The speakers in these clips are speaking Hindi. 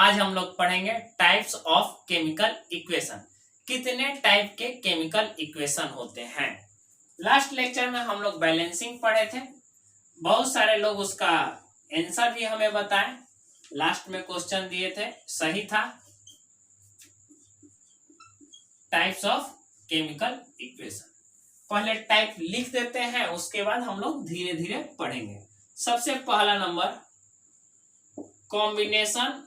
आज हम लोग पढ़ेंगे टाइप्स ऑफ केमिकल इक्वेशन। कितने टाइप के केमिकल इक्वेशन होते हैं। लास्ट लेक्चर में हम लोग बैलेंसिंग पढ़े थे, बहुत सारे लोग उसका आंसर भी हमें बताएं। लास्ट में क्वेश्चन दिए थे, सही था। टाइप्स ऑफ केमिकल इक्वेशन, पहले टाइप लिख देते हैं, उसके बाद हम लोग धीरे धीरे पढ़ेंगे। सबसे पहला number combination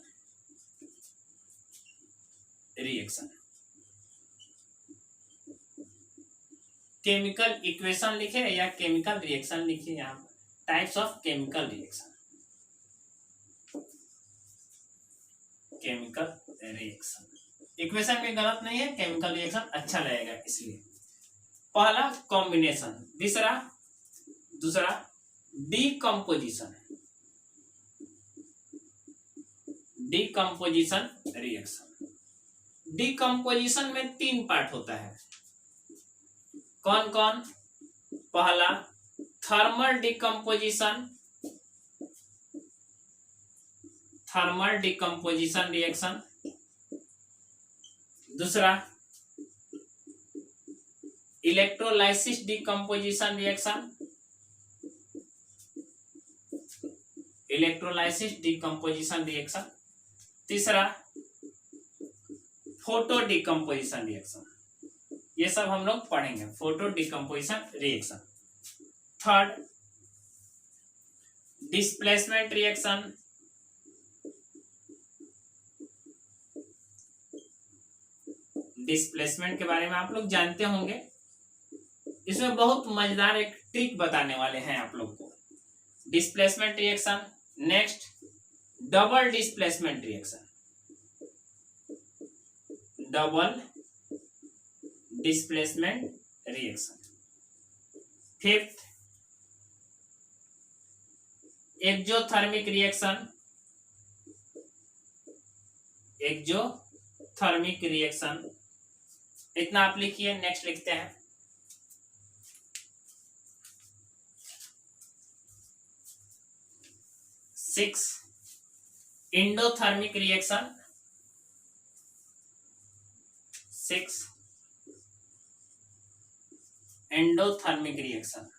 reaction. Chemical equation लिखे या केमिकल रिएक्शन लिखे, यहां types of chemical reaction. Chemical reaction equation भी गलत नहीं है, केमिकल रिएक्शन अच्छा लगेगा इसलिए। पहला कॉम्बिनेशन, दूसरा डीकंपोजिशन। डीकंपोजिशन रिएक्शन, डीकंपोजिशन में 3 पार्ट होता है। कौन कौन? पहला thermal decomposition, thermal decomposition reaction. दूसरा electrolysis decomposition reaction, electrolysis decomposition reaction. तीसरा फोटो डीकंपोजिशन रिएक्शन। ये सब हम लोग पढ़ेंगे, photo decomposition reaction. Third displacement reaction, displacement के बारे में आप लोग जानते होंगे। इसमें बहुत मजेदार एक ट्रिक बताने वाले हैं आप लोग को। Displacement reaction. Next double displacement reaction, double displacement reaction. Fifth exothermic reaction, exothermic reaction. इतना आप लिखिए, नेक्स्ट लिखते हैं। Six endothermic reaction, 6 endothermic reaction.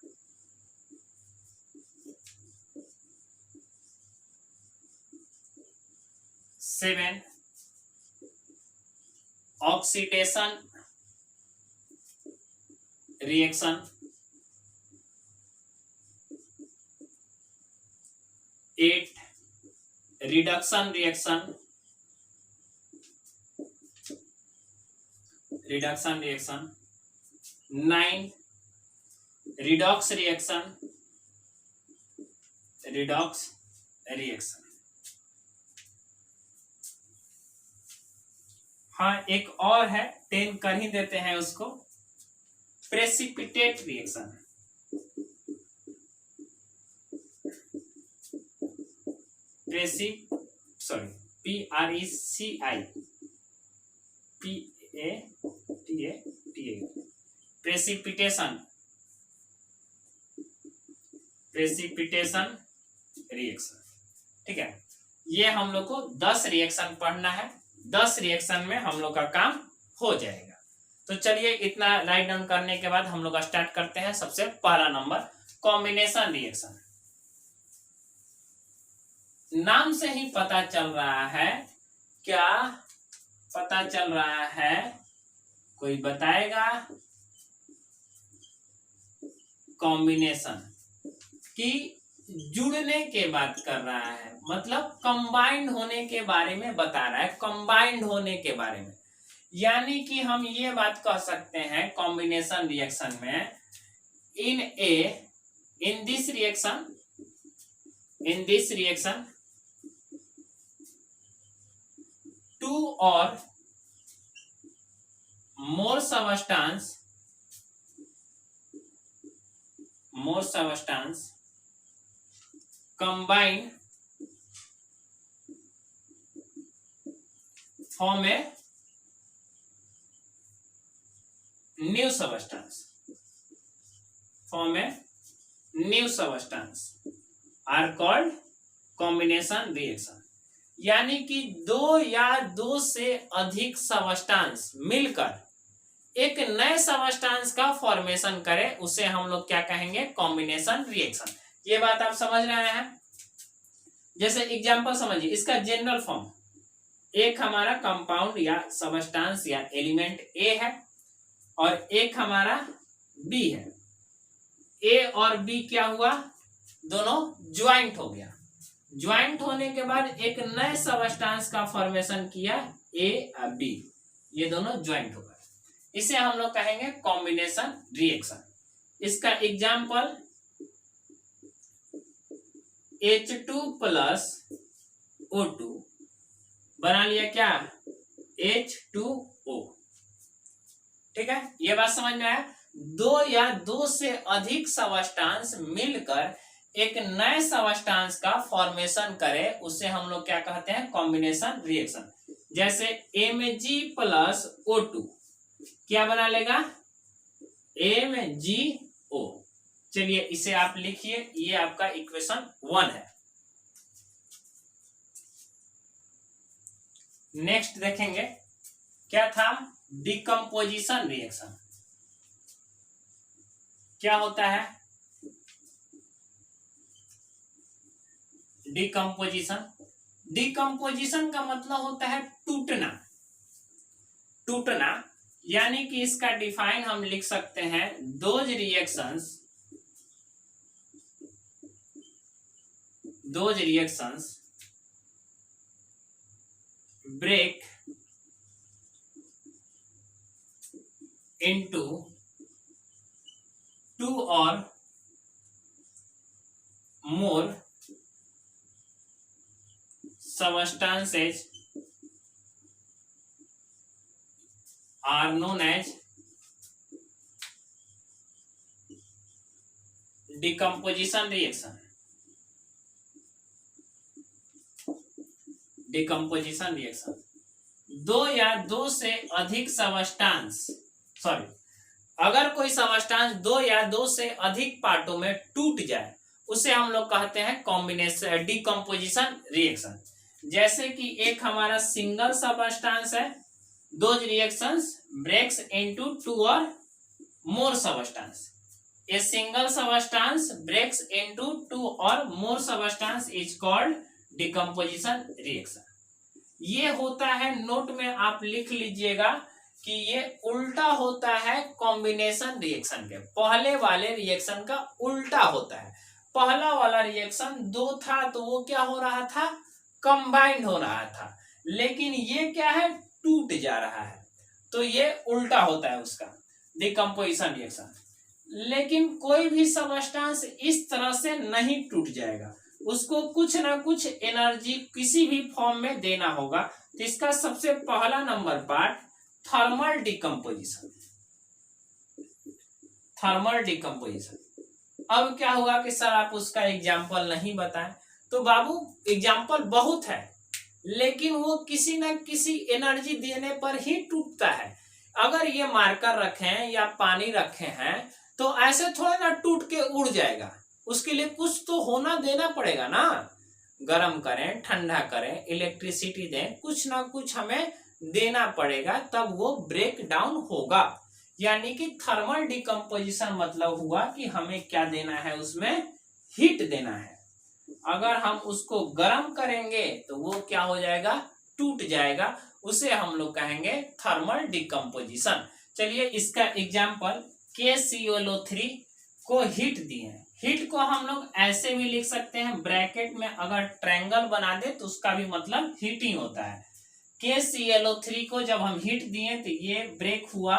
7 oxidation reaction. 8 reduction reaction, reduction reaction. 9 redox reaction, redox reaction. हाँ, एक और है, 10 कर ही देते हैं उसको। Precipitate reaction, precipitation, precipitation reaction. ठीक है, ये हम लोग को 10 रिएक्शन पढ़ना है। 10 रिएक्शन में हम लोग का काम हो जाएगा। तो चलिए, इतना राइट डाउन करने के बाद हम लोग स्टार्ट करते हैं। सबसे पहला नंबर कॉम्बिनेशन रिएक्शन। नाम से ही पता चल रहा है, क्या पता चल रहा है? कोई बताएगा? कॉम्बिनेशन की जुड़ने के बात कर रहा है, मतलब कंबाइंड होने के बारे में बता रहा है। कंबाइंड होने के बारे में, यानी कि हम ये बात कह सकते हैं कॉम्बिनेशन रिएक्शन में, in this reaction 2 or more substance combine form a new substance, are called combination reaction. यानी कि दो या दो से अधिक सबस्टांस मिलकर एक नए सबस्टांस का फॉर्मेशन करे, उसे हम लोग क्या कहेंगे, कॉम्बिनेशन रिएक्शन। ये बात आप समझ रहे हैं। जैसे एग्जांपल समझिए, इसका जनरल फॉर्म, एक हमारा कंपाउंड या सबस्टांस या एलिमेंट ए है और एक हमारा बी है। ए और बी क्या हुआ, दोनों ज्वाइंट हो गया। ज्वाइंट होने के बाद एक नए सबस्टांस का फॉर्मेशन किया, ए और बी, ये दोनों ज्वाइंट हो गए। इसे हम लोग कहेंगे कॉम्बिनेशन रिएक्शन। इसका एग्जाम्पल H2 प्लस O2 बना लिया क्या, H2O। ठीक है, ये बात समझ में आया। दो या दो से अधिक सबस्टांस मिलकर एक नए सबस्टांस का फॉर्मेशन करे, उसे हम लोग क्या कहते हैं, कॉम्बिनेशन रिएक्शन। जैसे Mg प्लस O2 क्या बना लेगा, MgO। चलिए इसे आप लिखिए, ये आपका इक्वेशन 1 है। नेक्स्ट देखेंगे क्या था, डिकम्पोजिशन रिएक्शन। क्या होता है डिकम्पोजिशन? डिकम्पोजिशन का मतलब होता है टूटना। टूटना यानी कि इसका डिफाइन हम लिख सकते हैं, those reactions break into two or more substances are known as decomposition reaction। Decomposition reaction, दो या दो से अधिक सबस्टांस, सॉरी, अगर कोई सबस्टांस दो या दो से अधिक पार्टों में टूट जाए, उसे हम लोग कहते हैं कॉम्बिनेशन डिकम्पोजिशन रिएक्शन। जैसे कि एक हमारा सिंगल सबस्टांस है, those reactions breaks into two or more substance. A single substance breaks into two or more substance is called decomposition reaction. ये होता है, नोट में आप लिख लीजिएगा कि ये उल्टा होता है कॉम्बिनेशन रिएक्शन के। पहले वाले रिएक्शन का उल्टा होता है। पहला वाला रिएक्शन दो था तो वो क्या हो रहा था, कंबाइंड हो रहा था, लेकिन ये क्या है, टूट जा रहा है, तो ये उल्टा होता है उसका डिकम्पोजिशन रिएक्शन। लेकिन कोई भी सबस्टांस इस तरह से नहीं टूट जाएगा, उसको कुछ ना कुछ एनर्जी किसी भी फॉर्म में देना होगा। तो इसका सबसे पहला number part thermal decomposition. Thermal decomposition. अब क्या हुआ कि सर आप उसका एग्जाम्पल नहीं बताएं, तो बाबू एग्जाम्पल बहुत है, लेकिन वो किसी न किसी एनर्जी देने पर ही टूटता है। अगर ये मार्कर रखे हैं या पानी रखे हैं तो ऐसे थोड़ा ना टूट के उड़ जाएगा, उसके लिए कुछ तो होना देना पड़ेगा ना। गर्म करें, ठंडा करें, इलेक्ट्रिसिटी दें, कुछ ना कुछ हमें देना पड़ेगा, तब वो ब्रेक डाउन होगा। यानी कि थर्मल डिकम्पोजिशन मतलब हुआ कि हमें क्या देना है, उसमें हीट देना है। अगर हम उसको गर्म करेंगे तो वो क्या हो जाएगा, टूट जाएगा, उसे हम लोग कहेंगे थर्मल डिकम्पोजिशन। चलिए इसका एग्जाम्पल, KClO3 को हीट दिए हैं। हीट को हम लोग ऐसे भी लिख सकते हैं, ब्रैकेट में अगर ट्रायंगल बना दे तो उसका भी मतलब हीटिंग होता है। KClO3 को जब हम हीट दिए तो ये ब्रेक हुआ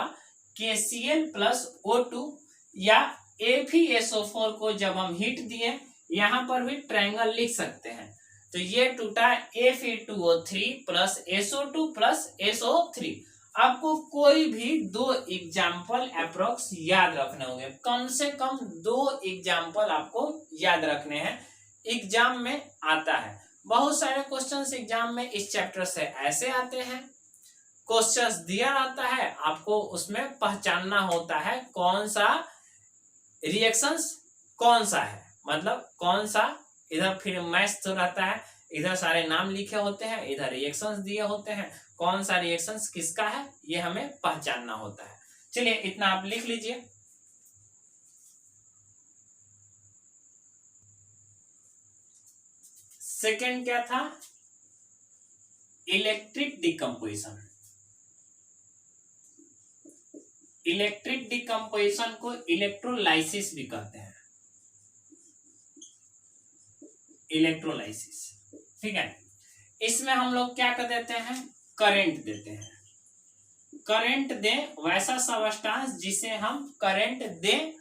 KCl प्लस O2, या FeSO4 को जब हम हीट दिए, यहाँ पर भी ट्रायंगल लिख सकते हैं, तो ये टूटा Fe2O3 plus SO2 plus SO3। आपको कोई भी दो एग्जाम्पल अप्रोक्स याद रखने होंगे, कम से कम दो एग्जाम्पल आपको याद रखने हैं, एग्जाम में आता है। बहुत सारे क्वेश्चंस एग्जाम में इस चैप्टर से ऐसे आते हैं, क्वेश्चंस दिया रहता है, आपको उसमें पहचानना होता है कौन सा रिएक्शंस कौन सा है, मतलब कौन सा, इधर फिर मैच तो रहता है, इधर सारे नाम लिखे होते हैं, इधर रिएक्शंस दिए होते हैं, कौन सा रिएक्शंस किसका है ये हमें पहचानना होता है। चलिए इतना आप लिख लीजिए। सेकेंड क्या था, इलेक्ट्रिक डिकम्पोजिशन। इलेक्ट्रिक डिकम्पोजिशन को इलेक्ट्रोलाइसिस भी कहते हैं, इलेक्ट्रोलाइसिस, ठीक है। इसमें हम लोग क्या कर देते हैं, करंट देते हैं। करंट दें वैसा सबस्टांस जिसे हम करंट दें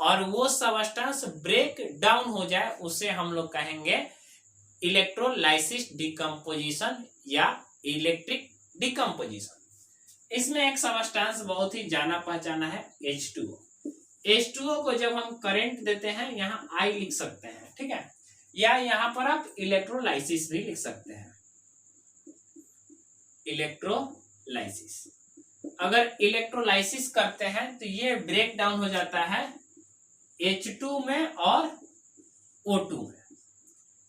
और वो सबस्टांस ब्रेक डाउन हो जाए, उसे हम लोग कहेंगे इलेक्ट्रोलाइसिस डिकम्पोजिशन या इलेक्ट्रिक डिकम्पोजिशन। इसमें एक सबस्टांस बहुत ही जाना पहचाना है, H2O। H2O को जब हम करंट देते हैं, यहाँ I लिख सकते हैं, ठीक है, या यहाँ पर आप इलेक्ट्रोलाइसिस भी लिख सकते हैं, इलेक्ट्रोलाइसिस। अगर इलेक्ट्रोलाइसिस करते हैं तो ये ब्रेक डाउन हो जाता है H2 में और O2 में,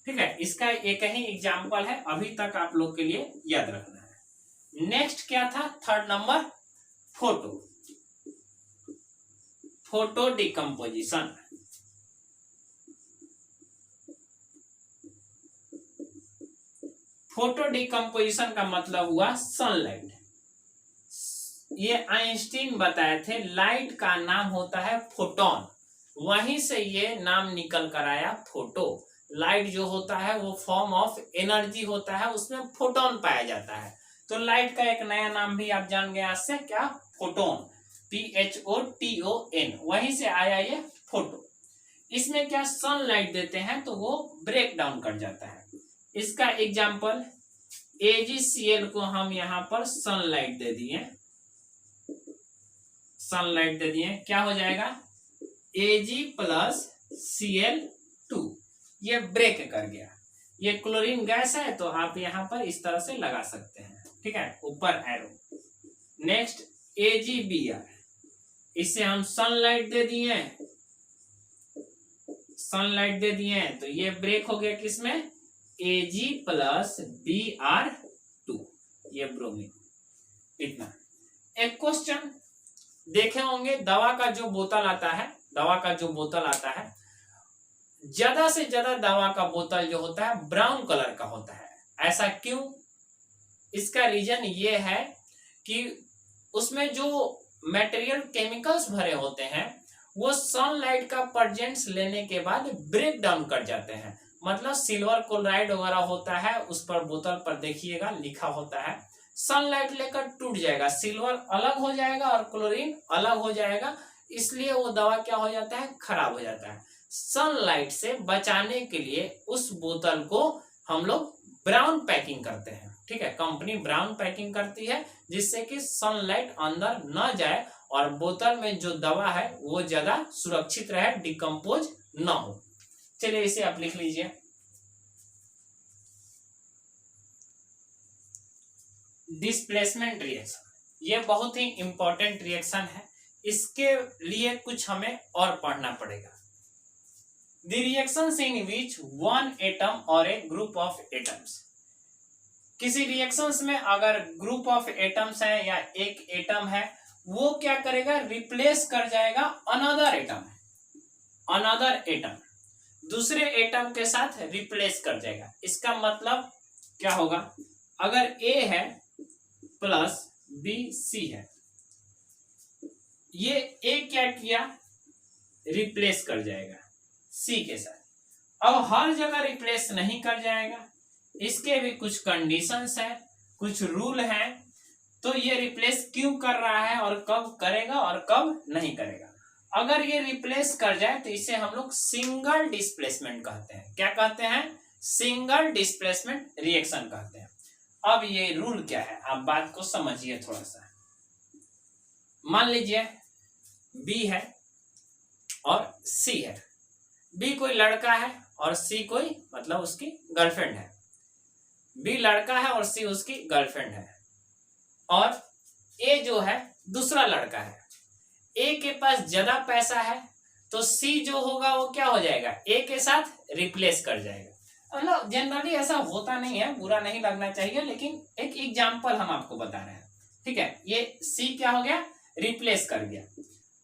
ठीक है। इसका एक ही एग्जाम्पल है, अभी तक आप लोग के लिए याद रखना है। नेक्स्ट क्या था, third number, photo, photo decomposition. Photo decomposition का मतलब हुआ सनलाइट। ये आइंस्टीन बताए थे, लाइट का नाम होता है फोटोन, वहीं से ये नाम निकल कर आया फोटो। लाइट जो होता है वो फॉर्म ऑफ एनर्जी होता है, उसमें फोटोन पाया जाता है। तो लाइट का एक नया नाम भी आप जान गए आज से, क्या, फोटोन, PHOTON, वहीं से आया ये फोटो। इसमें क्या, सनलाइट देते हैं तो वो ब्रेक डाउन कर जाता है। इसका एग्जाम्पल AgCl को हम यहाँ पर सनलाइट दे दिए, सनलाइट दे दिए, क्या हो जाएगा, Ag+Cl2, ये ब्रेक कर गया। ये क्लोरीन गैस है तो आप यहाँ पर इस तरह से लगा सकते हैं, ठीक है, ऊपर एरो। नेक्स्ट AgBr, इसे हम सनलाइट दे दिए, सनलाइट दे दिए तो ये ब्रेक हो गया किसमें, Ag+Br2, ये ब्रोमीन। इतना। एक क्वेश्चन देखे होंगे, दवा का जो बोतल आता है, दवा का जो बोतल आता है, ज्यादा से ज्यादा दवा का बोतल जो होता है ब्राउन कलर का होता है, ऐसा क्यों? इसका रीजन ये है कि उसमें जो मटेरियल केमिकल्स भरे होते हैं वो सनलाइट का प्रेजेंस लेने के बाद ब्रेक डाउन कर जाते हैं। मतलब सिल्वर क्लोराइड वगैरह होता है, उस पर बोतल पर देखिएगा लिखा होता है सनलाइट लेकर टूट जाएगा, सिल्वर अलग हो जाएगा और क्लोरीन अलग हो जाएगा, इसलिए वो दवा क्या हो जाता है, खराब हो जाता है। सनलाइट से बचाने के लिए उस बोतल को हम लोग ब्राउन पैकिंग करते हैं, ठीक है, कंपनी ब्राउन पैकिंग करती है जिससे कि सनलाइट अंदर न जाए और बोतल में जो दवा है वो ज्यादा सुरक्षित रहे, डिकम्पोज न हो। चलिए इसे आप लिख लीजिए। डिस्प्लेसमेंट रिएक्शन, ये बहुत ही इंपॉर्टेंट रिएक्शन है, इसके लिए कुछ हमें और पढ़ना पड़ेगा। The reactions in which one atom और ए ग्रुप ऑफ एटम्स, किसी रिएक्शंस में अगर ग्रुप ऑफ एटम्स है या एक एटम है, वो क्या करेगा, रिप्लेस कर जाएगा अनदर एटम, अनदर एटम दूसरे एटम के साथ रिप्लेस कर जाएगा। इसका मतलब क्या होगा, अगर A है प्लस B C है, ये A क्या किया, रिप्लेस कर जाएगा C के साथ। अब हर जगह रिप्लेस नहीं कर जाएगा, इसके भी कुछ कंडीशंस है, कुछ रूल है, तो ये रिप्लेस क्यों कर रहा है और कब करेगा और कब नहीं करेगा। अगर ये रिप्लेस कर जाए तो इसे हम लोग सिंगल डिस्प्लेसमेंट कहते हैं। क्या कहते हैं, सिंगल डिस्प्लेसमेंट रिएक्शन कहते हैं। अब ये रूल क्या है, आप बात को समझिए थोड़ा सा। मान लीजिए B है और C है, B कोई लड़का है और C कोई मतलब उसकी गर्लफ्रेंड है। B लड़का है और C उसकी गर्लफ्रेंड है, और A जो है दूसरा लड़का है। A के पास ज्यादा पैसा है तो C जो होगा वो क्या हो जाएगा, A के साथ रिप्लेस कर जाएगा। मतलब जनरली ऐसा होता नहीं है, बुरा नहीं लगना चाहिए, लेकिन एक एग्जाम्पल हम आपको बता रहे हैं। ठीक है, ये सी क्या हो गया, रिप्लेस कर गया।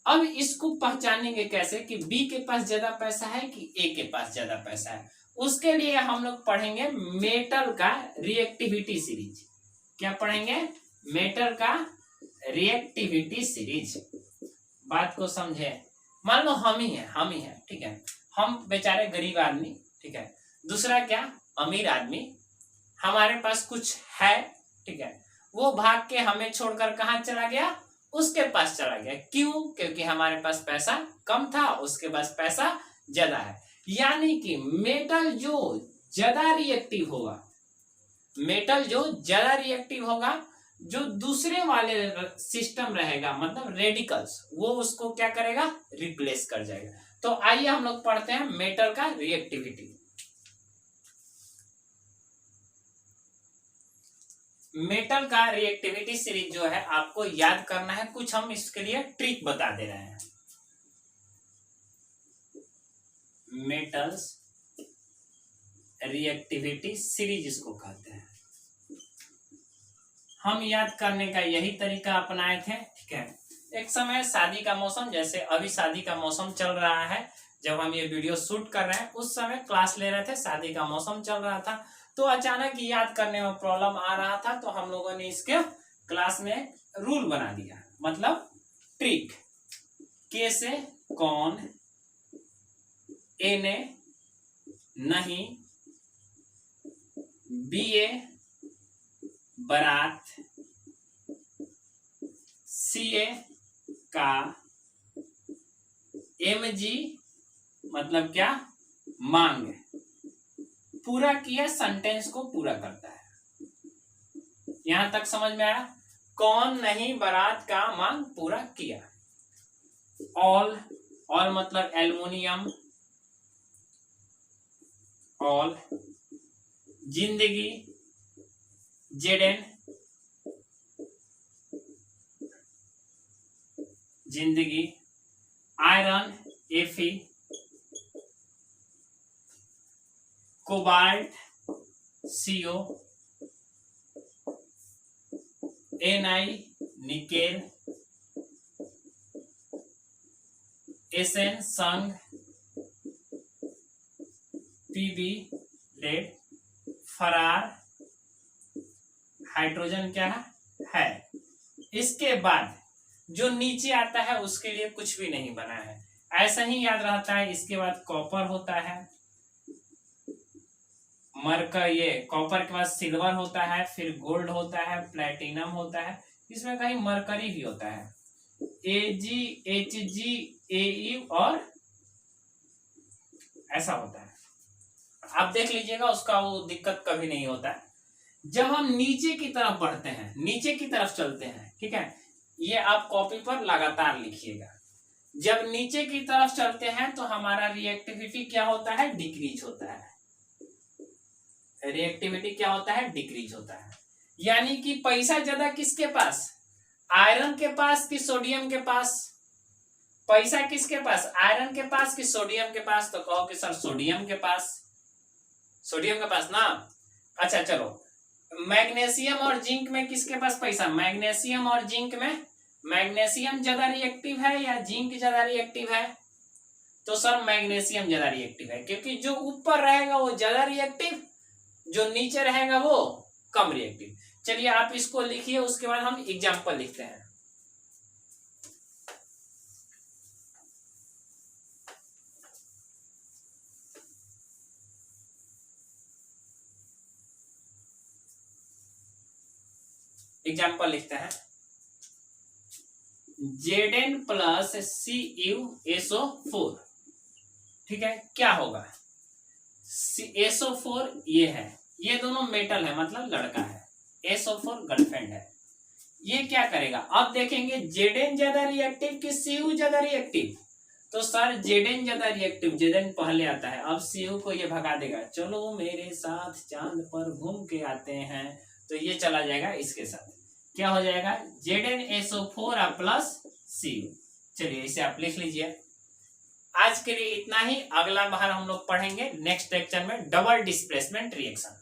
अब इसको पहचानेंगे कैसे कि बी के पास ज्यादा पैसा है कि ए के पास ज्यादा पैसा है। उसके लिए हम लोग पढ़ेंगे मेटल का रिएक्टिविटी सीरीज। क्या पढ़ेंगे, मेटल का रिएक्टिविटी सीरीज। बात को समझे, मान लो हम ही है, ठीक है, हम बेचारे गरीब आदमी, ठीक है, दूसरा क्या अमीर आदमी, हमारे पास कुछ है, ठीक है, वो भाग के हमें छोड़कर कहाँ चला गया, उसके पास चला गया। क्यों, क्योंकि हमारे पास पैसा कम था, उसके पास पैसा ज्यादा है। यानी कि मेटल जो ज्यादा रिएक्टिव होगा, मेटल जो ज्यादा रिएक्टिव होगा, जो दूसरे वाले सिस्टम रहेगा मतलब रेडिकल्स, वो उसको क्या करेगा, रिप्लेस कर जाएगा। तो आइए हम लोग पढ़ते हैं मेटल का रिएक्टिविटी। मेटल का रिएक्टिविटी सीरीज जो है आपको याद करना है, कुछ हम इसके लिए ट्रिक बता दे रहे हैं। मेटल्स रिएक्टिविटी सीरीज इसको कहते हैं। हम याद करने का यही तरीका अपनाए थे, ठीक है। एक समय शादी का मौसम, जैसे अभी शादी का मौसम चल रहा है, जब हम ये वीडियो शूट कर रहे हैं उस समय क्लास ले रहे थे, शादी का मौसम चल रहा था, तो अचानक याद करने में प्रॉब्लम आ रहा था, तो हम लोगों ने इसके क्लास में रूल बना दिया, मतलब ट्रिक। के से कौन, ए ने नहीं, बी ए बारात, सी ए का, एम जी मतलब क्या, मांग। पूरा किया सेंटेंस को पूरा करता है। यहां तक समझ में आया, कौन नहीं बारात का मांग पूरा किया। ऑल, ऑल मतलब एल्युमिनियम, ऑल। जिंदगी, जेडेन, जिंदगी। आयरन, एफी। Cobalt, C O. N I, nickel. S N, संग। P B, lead. फरार, हाइड्रोजन क्या है। इसके बाद जो नीचे आता है उसके लिए कुछ भी नहीं बना है, ऐसा ही याद रहता है। इसके बाद कॉपर होता है, ये कॉपर के बाद सिल्वर होता है, फिर गोल्ड होता है, प्लेटिनम होता है, इसमें कहीं मरकरी भी होता है। एजी, एचजी, एयू और ऐसा होता है। आप देख लीजिएगा, उसका वो दिक्कत कभी नहीं होता है। जब हम नीचे की तरफ बढ़ते हैं, नीचे की तरफ चलते हैं, ठीक है, ये आप कॉपी पर लगातार लिखिएगा। जब नीचे की तरफ चलते हैं तो हमारा रिएक्टिविटी क्या होता है, डिक्रीज होता है। रिएक्टिविटी क्या होता है, डिक्रीज होता है। यानी कि पैसा ज्यादा किसके पास, आयरन के पास कि सोडियम के पास। पैसा किसके पास, आयरन के पास कि सोडियम के पास। तो कहो कि सर सोडियम के पास, सोडियम के पास ना। अच्छा चलो, मैग्नीशियम और जिंक में किसके पास पैसा, मैग्नीशियम और जिंक में मैग्नीशियम ज्यादा रिएक्टिव है या जिंक ज्यादा रिएक्टिव है। तो सर मैग्नीशियम ज्यादा रिएक्टिव है, क्योंकि जो ऊपर रहेगा वो ज्यादा रिएक्टिव, जो नीचे रहेगा वो कम रिएक्टिव। चलिए आप इसको लिखिए, उसके बाद हम एग्जाम्पल लिखते हैं। एग्जाम्पल लिखते हैं, Zn प्लस CuSO4, ठीक है, क्या होगा, SO4 ये है, ये दोनों मेटल है मतलब लड़का है, SO4 गर्लफ्रेंड है। ये क्या करेगा, अब देखेंगे Zn ज्यादा रिएक्टिव कि Cu ज्यादा रिएक्टिव। तो सर Zn ज्यादा रिएक्टिव, Zn पहले आता है। अब Cu को ये भगा देगा, चलो मेरे साथ चांद पर घूम के आते हैं, तो ये चला जाएगा इसके साथ। क्या हो जाएगा, ZnSO4 प्लस Cu। चलिए इसे आप लिख लीजिए। आज के लिए इतना ही। अगला बार हम लोग पढ़ेंगे नेक्स्ट लेक्चर में डबल डिस्प्लेसमेंट रिएक्शन।